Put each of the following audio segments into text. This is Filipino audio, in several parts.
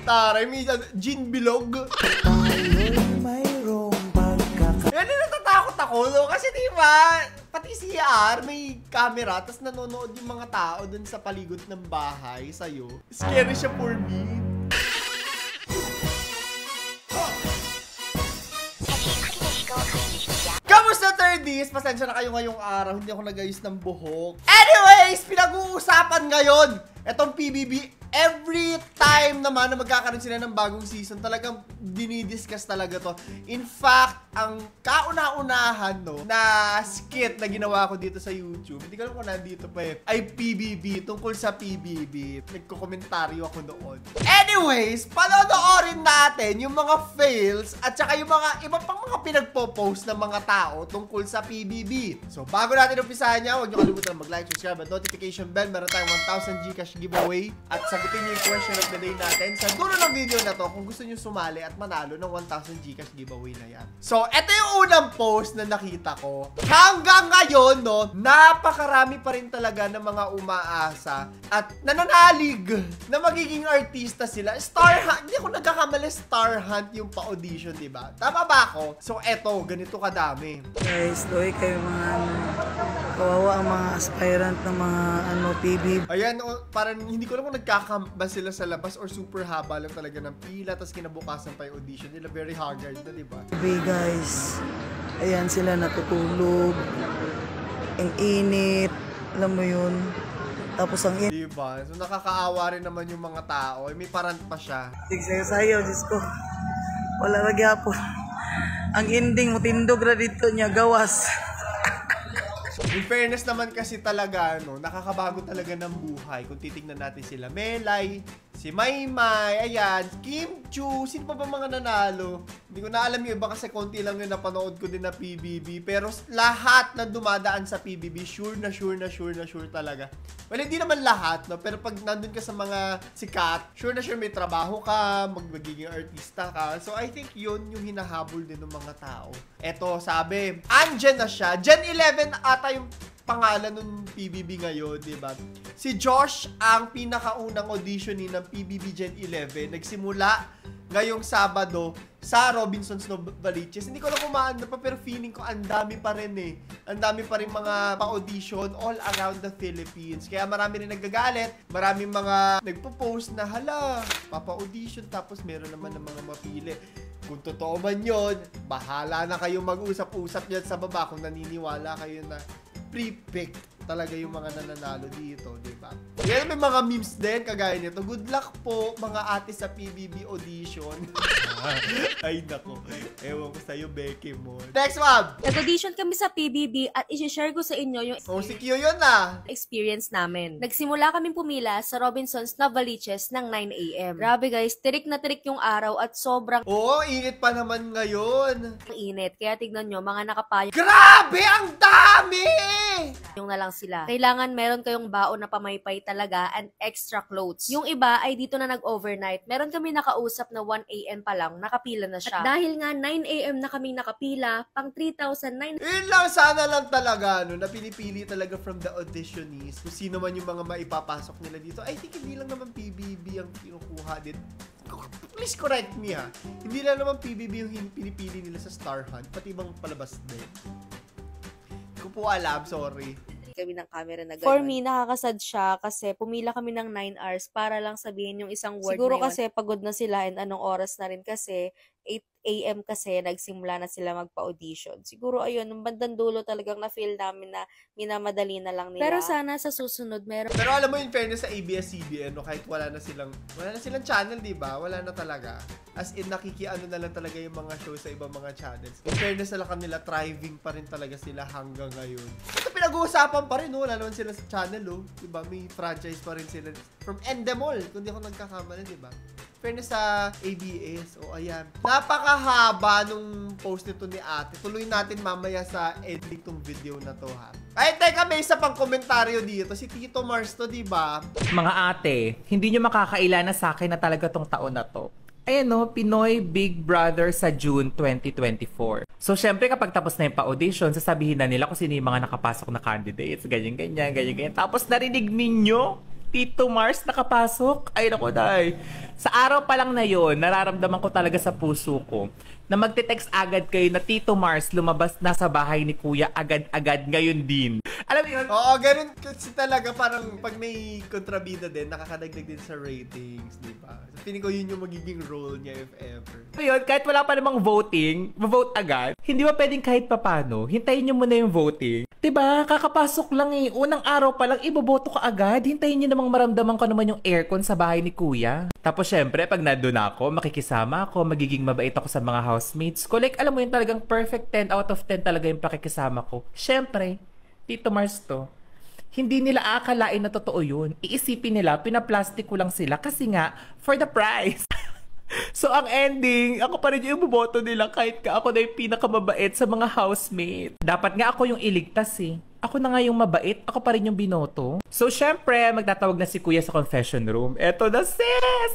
Taray, minsan, Jean Bilog. Yan yung natatakot ako, no? Kasi diba, pati si CR may camera, tapos nanonood yung mga tao dun sa paligid ng bahay sa'yo. Scary siya for me. Kamusta 30s? Pasensya na kayo ngayong araw, hindi ako nag-ayos ng buhok. Anyways, pinag-uusapan ngayon etong PBB. Every time naman na magkakaroon sila ng bagong season, talagang dinidiscuss talaga to. In fact, ang kauna-unahan no, na skit na ginawa ko dito sa YouTube, hindi ko alam kung nandito pa eh, ay PBB, tungkol sa PBB. Nagko-komentaryo ako noon. Anyways, panonoorin natin yung mga fails at saka yung mga iba pang mga pinagpo-post ng mga tao tungkol sa PBB. So, bago natin umpisahan niya, huwag niyo kalimutan mag-like, subscribe, at notification bell. Meron tayong 1,000 Gcash giveaway at sagutin niyo yung question of the day natin sa dulo ng video na to kung gusto niyo sumali at manalo ng 1,000 Gcash giveaway na yan. So, ito yung unang post na nakita ko. Hanggang ngayon, no, napakarami pa rin talaga ng mga umaasa at nananalig na magiging artista sila. Star Hunt, hindi ako nagkakamali, Star Hunt yung pa-audition, diba? Tama ba ako? So, eto, ganito kadami. Guys, doy kayo mga kawawa ang mga aspirant ng mga PBB. Ayan, parang hindi ko lang kung nagkakamba sila sa labas or super haba lang talaga ng pila, tapos kinabukasan pa yung audition nila. Very haggard na, diba? Hey guys, ayan sila natutulog. Ang init, alam mo yun. Tapos ang init. Diba? So nakakaawa rin naman yung mga tao. May parant pa siya. Sayo, Diyos ko. Wala lagi po. Ang ending mo, tindog na dito niya, gawas. In fairness naman kasi talaga, no, nakakabago talaga ng buhay. Kung titignan natin sila, Melay, si Maymay, ayan, Kim Chu, sino pa ba mga nanalo? Hindi ko na alam yung iba kasi konti lang yung napanood ko din na PBB. Pero lahat na dumadaan sa PBB, sure talaga. Well, hindi naman lahat, no? Pero pag nandun ka sa mga sikat, sure na sure may trabaho ka, magiging artista ka. So, I think yun yung hinahabol din ng mga tao. Eto, sabi, andyan na siya. Gen 11 ata yung pangalan ng PBB ngayon, diba? Si Josh ang pinakaunang auditionin ng PBB Gen 11. Nagsimula ngayong Sabado sa Robinsons Novaliches. Hindi ko lang kumaan pa, pero feeling ko ang dami pa rin eh. Ang dami pa rin mga pa-audition all around the Philippines. Kaya marami rin nagagalit, maraming mga nagpo-post na hala, papa-audition tapos meron naman ng mga mapili. Kung totoo man yun, bahala na kayong mag-usap-usap yan sa baba kung naniniwala kayo na pre-picked talaga yung mga nananalo dito, diba? Yan, may mga memes din, kagaya nito. Good luck po, mga ate sa PBB audition. Ay, nako. Ewan ko sa'yo, Becky mo. Next one! Nag-audition kami sa PBB at isi-share ko sa inyo yung Oh, si Q yun na. experience namin. Nagsimula kaming pumila sa Robinsons Novaliches ng 9 a.m. Grabe guys, tirik na tirik yung araw at sobrang Oo, init pa naman ngayon. init. Kaya tignan nyo, mga nakapayong Grabe, ang dami! na lang sila. Kailangan meron kayong baon na pamaypay talaga and extra clothes. Yung iba ay dito na nag-overnight. Meron kami nakausap na 1 a.m. pa lang, nakapila na siya. At dahil nga 9 a.m. na kaming nakapila, pang 3,900 Yun lang, sana lang talaga, no, na pinipili talaga from the auditionees kung sino man yung mga maipapasok nila dito. I think hindi lang naman PBB ang kinukuha din. Please correct me ha. Hindi lang naman PBB yung pinipili nila sa Star Hunt, pati ibang palabas din. Hindi ko po alam, sorry. kami ng camera na gano'n. For me, nakakasad siya kasi pumila kami ng 9 hours para lang sabihin yung isang word siguro na yun. Kasi pagod na sila and anong oras na rin kasi 8 a.m. kasi nagsimula na sila magpa-audition. Siguro ayun, ng bandang dulo talagang na-feel namin na minamadali na lang nila. Pero sana sa susunod meron. Pero alam mo in fairness sa ABS-CBN, no, kahit wala na silang channel, di ba? Wala na talaga. As in, nakikiano na lang talaga yung mga show sa ibang mga channels. In fairness na lang kanila, thriving pa rin talaga sila hanggang ngayon. Ito pinag-uusapan pa rin, no? Wala naman sila sa channel, oh. Di ba? May franchise pa rin sila. From Endemol, kung di ako nagkakamali, di ba? Fairness sa ABS, o ayan. Napakahaba nung post nito ni ate. Tuloy natin mamaya sa ending tong video na to, ha. Ay, teka, may isa pang komentaryo dito. Si Tito Mars to, diba? Mga ate, hindi nyo makakailana sa akin na talaga tong taon na to. Ayan no, Pinoy Big Brother sa June 2024. So, syempre kapag tapos na yung pa-audition, sasabihin na nila kung sino yung mga nakapasok na candidates. Ganyan. Tapos narinig ninyo, Tito Mars nakapasok. Ay, naku, dahil. Sa araw pa lang na yon, nararamdaman ko talaga sa puso ko na magte-text agad kayo na Tito Mars lumabas na sa bahay ni Kuya agad-agad ngayon din. Alam mo yun? Oo, ganun kasi talaga parang pag may kontrabida din, nakakadagdag din sa ratings, di ba? So, feeling ko yun yung magiging role niya if ever. Alam mo yun, kahit wala pa namang voting, vote agad, hindi ba pwedeng kahit papano, hintayin nyo muna yung voting. Diba? Kakapasok lang eh. Unang araw pa lang, iboboto ka agad. Hintayin nyo namang maramdaman ko naman yung aircon sa bahay ni Kuya. Tapos syempre, pag nandun ako, makikisama ako, magiging mabait ako sa mga housemates ko. Like, alam mo yun, talagang perfect 10 out of 10 talaga yung pakikisama ko. Syempre, Tito Mars to. Hindi nila aakalain na totoo yun. Iisipin nila, pinaplastic ko lang sila kasi nga, for the price. So, ang ending, ako pa rin yung iboboto nila kahit ka ako na yung pinakamabait sa mga housemate. Dapat nga ako yung iligtas eh. Ako na nga yung mabait, ako pa rin yung binoto. So, syempre, magtatawag na si Kuya sa confession room. Eto na, sis!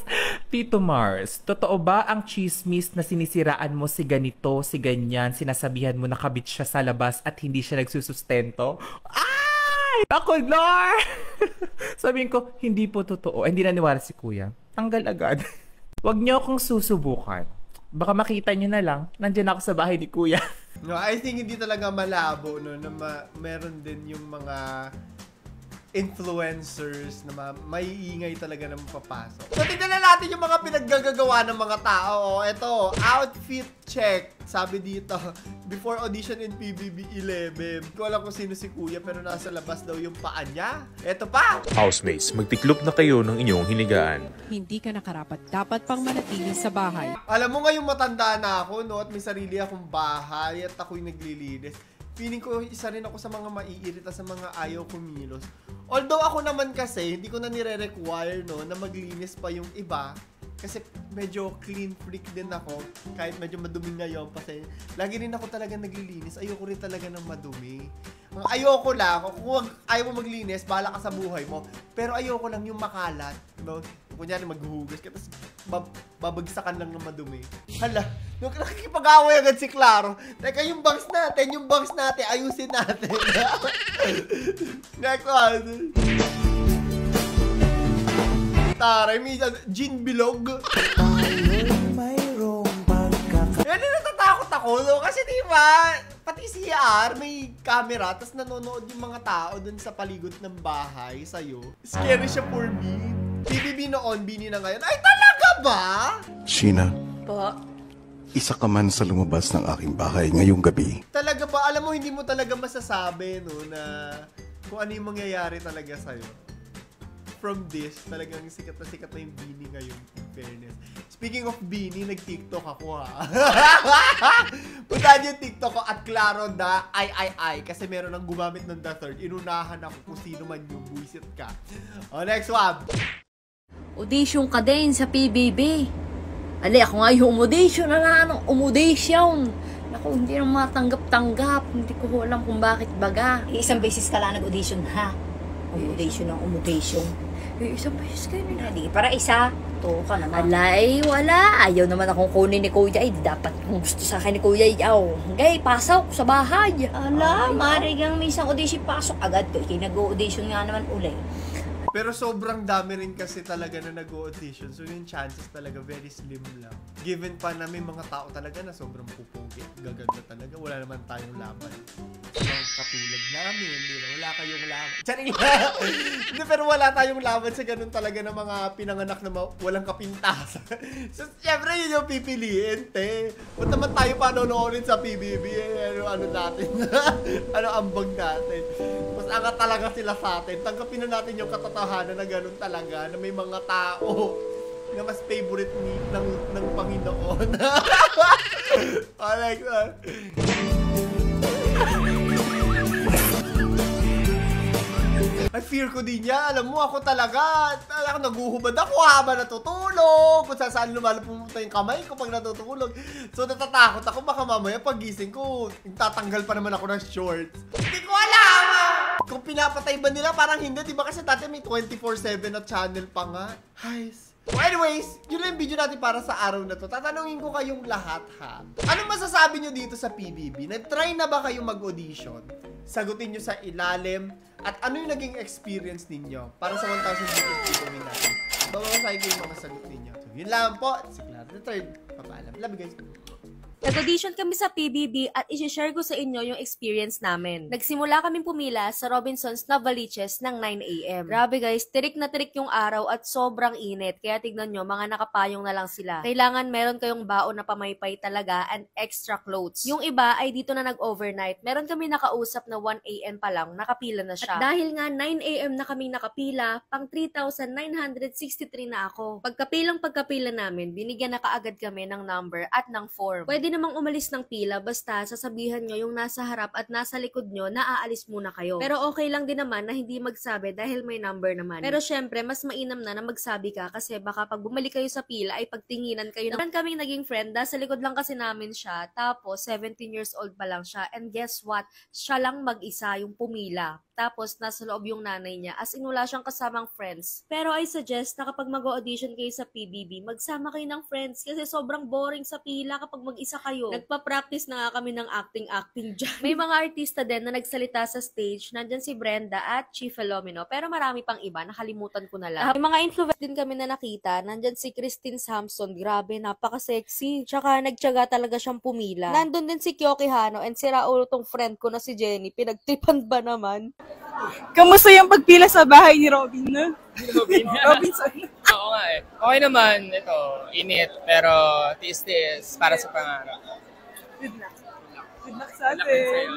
Tito Mars, totoo ba ang chismis na sinisiraan mo si ganito, si ganyan, sinasabihan mo na kabit siya sa labas at hindi siya nagsusustento? Ay! Ako, Lord! Sabihin ko, hindi po totoo. Ay, hindi naniwala si Kuya. Tanggal agad. Huwag niyo akong susubukan. Baka makita niyo na lang, nandiyan ako sa bahay ni Kuya. No, I think hindi talaga malabo no na meron din yung mga influencers na maiingay talaga na mapapasok. So, tignan na natin yung mga pinaggagawa ng mga tao. Ito, outfit check. Sabi dito, before audition in PBB 11. Hindi ko alam kung sino si Kuya pero nasa labas daw yung paa niya. Ito pa. Housemates, magtiklop na kayo ng inyong hinigaan. Hindi ka nakarapat. Dapat pang manatili sa bahay. Alam mo ngayong matanda na ako, no? At may sarili akong bahay at ako'y naglilinis. Feeling ko isa rin ako sa mga maiirita sa mga ayaw kumilos. Although ako naman kasi, hindi ko na nire-require no, na maglinis pa yung iba. Kasi medyo clean freak din ako. Kahit medyo madumi ngayon. Kasi lagi rin ako talaga naglilinis. Ayoko rin talaga ng madumi. Ang ayoko lang, kung ayaw mo maglinis, bahala ka sa buhay mo. Pero ayoko lang yung makalat. No? Kunyari maghuhugas ka, tapos babagsakan lang ng madumi. Hala, nung nakikipag-away agad si Claro, teka yung bangs natin, ayusin natin. Next one. Taray, may gin bilog. Yan din natatakot ako, no? Kasi diba, pati CR, may camera, tapos nanonood yung mga tao dun sa paligid ng bahay sa'yo. Scary siya for me. PBB noon, Bini na ngayon. Ay, talaga ba? Sheena, Po. isa ka man sa lumabas ng aking bahay ngayong gabi. Talaga ba? Alam mo, hindi mo talaga masasabi, no, na kung ano yung mangyayari talaga sa'yo. From this, talagang sikat na yung Bini ngayon, in fairness. Speaking of Bini, nag-TikTok ako, ha? Puntahan yung TikTok ko at Claro na ay. Kasi meron nang gumamit ng the third. Inunahan ako kung sino man yung buisit ka. O, next one. Audition ka din sa PBB. Ali, ako nga yung umaudition. Umaudition. Naku, hindi naman matanggap-tanggap. Hindi ko alam kung bakit baga. Isang beses ka lang nag-audition, ha? Umaudition ng umaudition. Isang beses kayo nila. Hindi, para isa. To ka naman. Alay, wala. Ayaw naman akong kunin ni Kuya. Ay, dapat kung gusto sa akin ni Kuya. Ngay, pasok sa bahay. Ala, marigang may isang audition pasok agad. Kaya nag-audition nga naman uli. Pero sobrang dami rin kasi talaga na nag-audition. So yung chances talaga very slim lang. Given pa na may mga tao talaga na sobrang pupugi. Gaganda talaga. Wala naman tayong laban. Mga katulad namin. Hindi na. Wala kayong laban. Charing lang! Hindi, pero wala tayong laban sa ganun talaga ng mga pinanganak na walang kapintasan. So syempre yun yung pipiliin, te. Ba't naman tayo panonoorin sa PBB? Ano natin? Ano ambag natin? Mas angat talaga sila sa atin. Tanggapin na natin yung katatahanan na ganun talaga, na may mga tao na mas favorite ng Panginoon. I like that. Ay, fear ko din yan. Alam mo, ako talaga naguhubad ako habang natutulog. Kung saan lumalapumpunta yung kamay ko pag natutulog. So, natatakot ako. Baka mamaya pagising ko, tatanggal pa naman ako ng shorts. Hindi ko alam! Kung pinapatay ba nila, parang hindi. Diba kasi dati may 24/7 na channel pa nga. Guys. So anyways, yun lang yung video natin para sa araw na to. Tatanungin ko kayong lahat, ha? Anong masasabi nyo dito sa PBB? Nag-try na ba kayong mag-audition? Sagutin nyo sa ilalim. At ano yung naging experience ninyo? Para sa 1,000 videos gawin natin. Babasahin ko yung mga sagot ninyo. Yun lang po. Si Clara the Third. Papaalam. Love you guys. Nag-audition kami sa PBB at i-share ko sa inyo yung experience namin. Nagsimula kaming pumila sa Robinson's Novaliches ng 9 a.m. Grabe guys, tirik na tirik yung araw at sobrang init. Kaya tignan nyo, mga nakapayong na lang sila. Kailangan meron kayong baon na pamaypay talaga and extra clothes. Yung iba ay dito na nag-overnight. Meron kami nakausap na 1 a.m. pa lang, nakapila na siya. At dahil nga 9 a.m. na kaming nakapila, pang 3,963 na ako. Pagkapila namin, binigyan na kaagad kami ng number at ng form. Pwede namang umalis ng pila basta sasabihan nyo yung nasa harap at nasa likod nyo na aalis muna kayo. Pero okay lang din naman na hindi magsabi dahil may number naman. Pero syempre, mas mainam na magsabi ka kasi baka pag bumalik kayo sa pila ay pagtinginan kayo. Naman kaming naging friend, sa likod lang kasi namin siya. Tapos, 17 years old pa lang siya. And guess what? Siya lang mag-isa yung pumila. Tapos, nasa loob yung nanay niya. As in, wala siyang kasamang friends. Pero I suggest na kapag mag-audition kayo sa PBB, magsama kayo ng friends kasi sobrang boring sa pila kapag mag-isa kayo. Nagpa-practice na nga kami ng acting dyan. May mga artista din na nagsalita sa stage. Nandyan si Brenda at Chief Filomeno. Pero marami pang iba. Nakalimutan ko na lang. May mga influencer din kami na nakita. Nandyan si Christine Samson. Grabe, napaka-sexy. Tsaka nagtyaga talaga siyang pumila. Nandun din si Kyoki Hano and si Raulo tong friend ko na si Jenny. Pinagtipan ba naman? Kamusta yung pagpila sa bahay ni Robin, no? Robinson. Oo nga eh. Okay naman, ito, init, pero tiis-tiis para sa pangarap. Good luck. Good luck sa atin.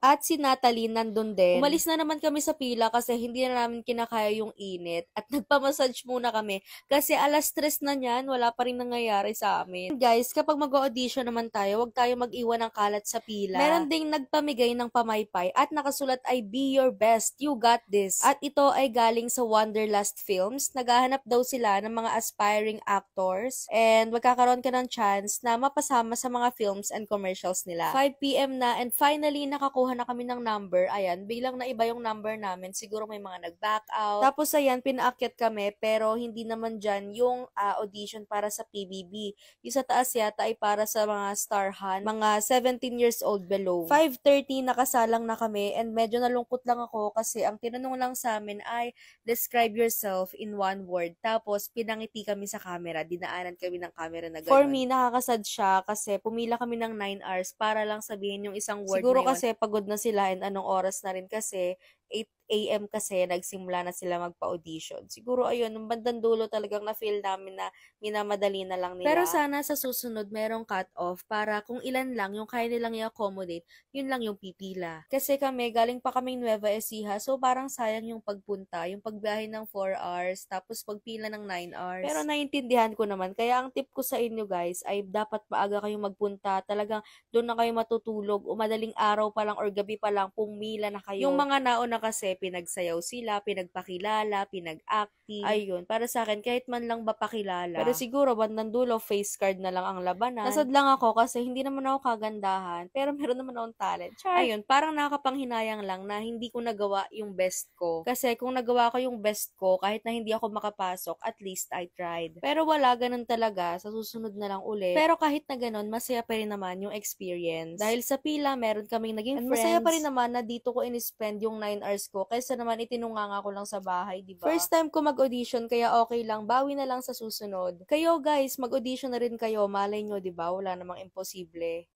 At si Natalie nandun din. Umalis na naman kami sa pila kasi hindi na namin kinakaya yung init. At nagpamassage muna kami kasi alas 3 na niyan, wala pa rin nangyayari sa amin. Guys, kapag mag-audition naman tayo, huwag tayo mag-iwan ng kalat sa pila. Meron ding nagpamigay ng pamaypay at nakasulat ay Be Your Best, You Got This. At ito ay galing sa Wonderlust Films. Naghahanap daw sila ng mga aspiring actors and magkakaroon ka ng chance na mapasama sa mga films and commercials nila. 5 p.m. na and finally nakakuha na kami ng number. Ayan, biglang na iba yung number namin. Siguro may mga nag-back out. Tapos ayan, pinaakyat kami pero hindi naman dyan yung audition para sa PBB. Yung sa taas yata ay para sa mga starhan, mga 17 years old below. 5:30 nakasalang na kami and medyo nalungkot lang ako kasi ang tinanong lang sa amin ay describe yourself in one word. Tapos pinangiti kami sa camera. Dinaanan kami ng camera na gano'n. For me, nakakasad siya kasi pumila kami ng 9 hours para lang sabihin yung isang word siguro na yun. Kasi pagod na sila and anong oras na rin kasi 8 a.m. kasi nagsimula na sila magpa-audition. Siguro ayun, nung bandang dulo talagang na-feel namin na minamadali na lang nila. Pero sana sa susunod merong cut-off para kung ilan lang yung kaya nilang i-accommodate, yun lang yung pipila. Kasi kami, galing pa kaming Nueva Ecija, so parang sayang yung pagpunta, yung pagbiyahe ng 4 hours, tapos pagpila ng 9 hours. Pero naiintindihan ko naman, kaya ang tip ko sa inyo guys ay dapat maaga kayong magpunta, talagang doon na kayo matutulog, o madaling araw pa lang or gabi pa lang, pumila na kayo. Yung mga nauna kasi, pinagsayaw sila, pinagpakilala, pinag-acting. Ayun, para sa akin, kahit man lang ba pakilala. Pero siguro, bandang dulo, face card na lang ang labanan. Nasad lang ako kasi hindi naman ako kagandahan, pero meron naman akong talent. Char. Ayun, parang nakakapanghinayang lang na hindi ko nagawa yung best ko. Kasi kung nagawa ko yung best ko, kahit na hindi ako makapasok, at least I tried. Pero wala, ganun talaga. Sa susunod na lang ulit. Pero kahit na ganun, masaya pa rin naman yung experience. Dahil sa pila, meron kaming naging friends. Masaya pa rin naman na dito ko in-spend yung 9 hours ko kaysa naman itinunganga ko lang sa bahay, diba? First time ko mag-audition, kaya okay lang, bawi na lang sa susunod. Kayo guys, mag-audition na rin kayo, malay nyo, diba? Wala namang imposible.